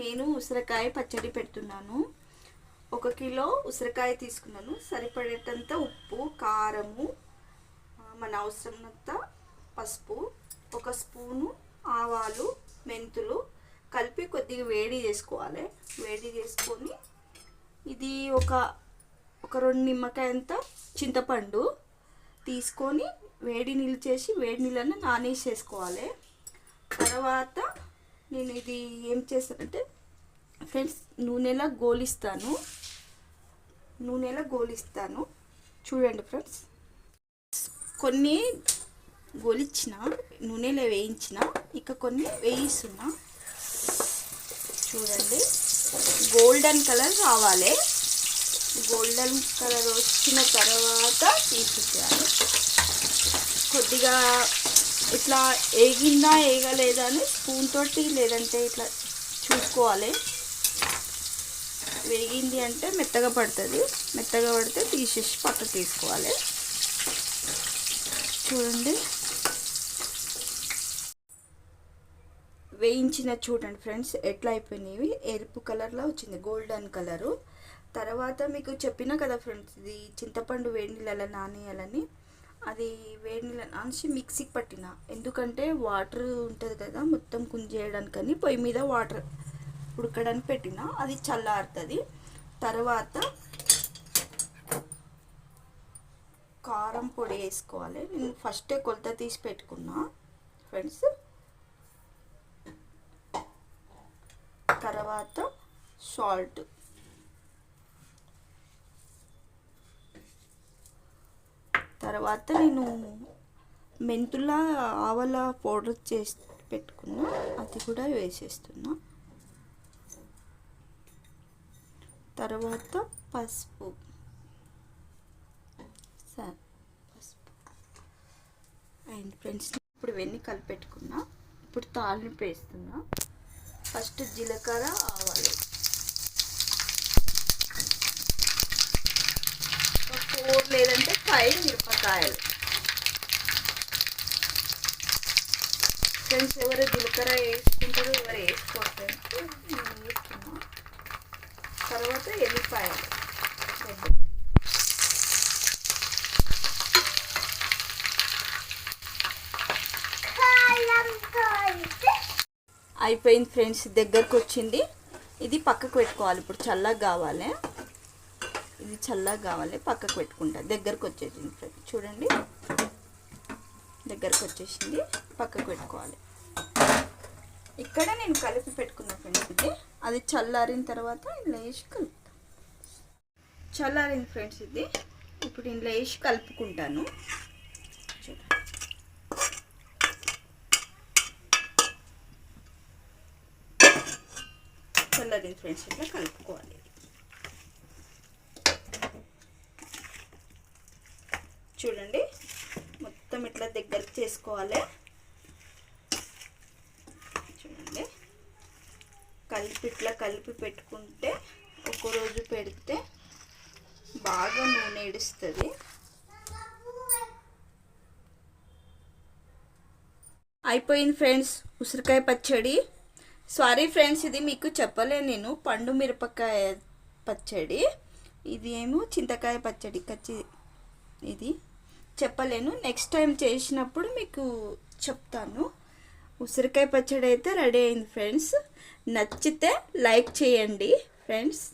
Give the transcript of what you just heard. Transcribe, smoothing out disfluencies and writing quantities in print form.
నేను ఉసిరికాయ పచ్చడి పెడుతున్నాను. 1 కిలో ఉసిరికాయ తీసుకున్నాను. సరిపడేటంత ఉప్పు, కారము, మన అవసరమంత పసుపు, 1 స్పూను ఆవాలు, మెంతులు కలిపి కొద్దిగా వేడి చేసుకోవాలి. వేడి చేసుకొని ఇది ఒక 2 నిమ్మకాయంత చింతపండు తీసుకొని వేడి నీళ్ళు చేసి వేడి నీళ్ళని నానేసేసుకోవాలి. తర్వాత నేను ఇది ఏం చేస్తానంటే ఫ్రెండ్స్ నూనెలా గోలిస్తాను. చూడండి ఫ్రెండ్స్, కొన్ని గోలిచ్చిన నూనెలో వేయించిన, ఇక కొన్ని వేయిస్తున్నా. చూడండి, గోల్డెన్ కలర్ రావాలి. గోల్డెన్ కలర్ వచ్చిన తర్వాత తీసేయాలి. కొద్దిగా ఇట్లా ఏగిందా ఏగలేదా అని స్పూన్ తోటి లేదంటే ఇట్లా చూసుకోవాలి. వేగింది అంటే మెత్తగా పడుతుంది. మెత్తగా పడితే తీసేసి పక్కకు తీసుకోవాలి. చూడండి, వేయించిన చూడండి ఫ్రెండ్స్ ఎట్లా అయిపోయినాయి. ఎరుపు కలర్లో వచ్చింది, గోల్డెన్ కలరు. తర్వాత మీకు చెప్పినా కదా ఫ్రెండ్స్, ఇది చింతపండు వేడి నీళ్ళలో నానేయాలని. అది వేడి నీళ్ళ నానేసి మిక్సీకి పట్టిన. ఎందుకంటే వాటర్ ఉంటుంది కదా, మొత్తం కుంజేయడానికని పొయ్యి మీద వాటర్ ఉడకడానికి పెట్టిన. అది చల్లారుతుంది. తర్వాత కారం పొడి వేసుకోవాలి. నేను ఫస్టే కొలత తీసి పెట్టుకున్నా ఫ్రెండ్స్. తర్వాత సాల్ట్, తర్వాత నేను మెంతుల ఆవల పౌడర్ చేసి పెట్టుకున్నా, అది కూడా వేసేస్తున్నా. తర్వాత పసుపు అండ్ ఫ్రెండ్స్ ఇప్పుడు ఇవన్నీ కలిపెట్టుకున్నా. ఇప్పుడు తాలింపు వేస్తున్నా. ఫస్ట్ జీలకర్ర, ఆవాలు, 4 లేదంటే 5 మిరపకాయలు. ఫ్రెండ్స్ ఎవరు జీలకర్ర వేసుకుంటారో ఎవరు వేసుకోవట్లేదు, నేను వేసుకున్నా. తర్వాత ఎల్లిపాయలు అయిపోయింది ఫ్రెండ్స్, దగ్గరకు వచ్చింది. ఇది పక్కకు పెట్టుకోవాలి. ఇప్పుడు చల్లగా కావాలి, ఇది చల్లగా కావాలి, పక్కకు పెట్టుకుంటా. దగ్గరకు వచ్చేసింది ఫ్రెండ్స్, చూడండి దగ్గరకు వచ్చేసింది, పక్కకు పెట్టుకోవాలి. ఇక్కడ నేను కలిపి పెట్టుకున్నా ఫ్రెండ్స్. ఇది అది చల్లారిన తర్వాత ఇందులో వేసి కలుపుతాను. చల్లారింది ఫ్రెండ్స్ ఇది. ఇప్పుడు ఇందులో వేసి కలుపుకుంటాను. చల్లారింది ఫ్రెండ్స్, ఇట్లా కలుపుకోవాలి. చూడండి, మొత్తం ఇట్లా దగ్గరకు చేసుకోవాలి. చూడండి, ఇట్లా కలిపి పెట్టుకుంటే 1 రోజు పెడితే బాగా నూనె ఇడుస్తుంది. అయిపోయింది ఫ్రెండ్స్ ఉసిరికాయ పచ్చడి. సారీ ఫ్రెండ్స్, ఇది మీకు చెప్పలే నేను, పండు మిరపకాయ పచ్చడి. ఇది ఏమో చింతకాయ పచ్చడి ఇది చెప్పలేను. నెక్స్ట్ టైం చేసినప్పుడు మీకు చెప్తాను. ఉసిరికాయ పచ్చడి అయితే రెడీ అయింది ఫ్రెండ్స్. నచ్చితే లైక్ చేయండి ఫ్రెండ్స్.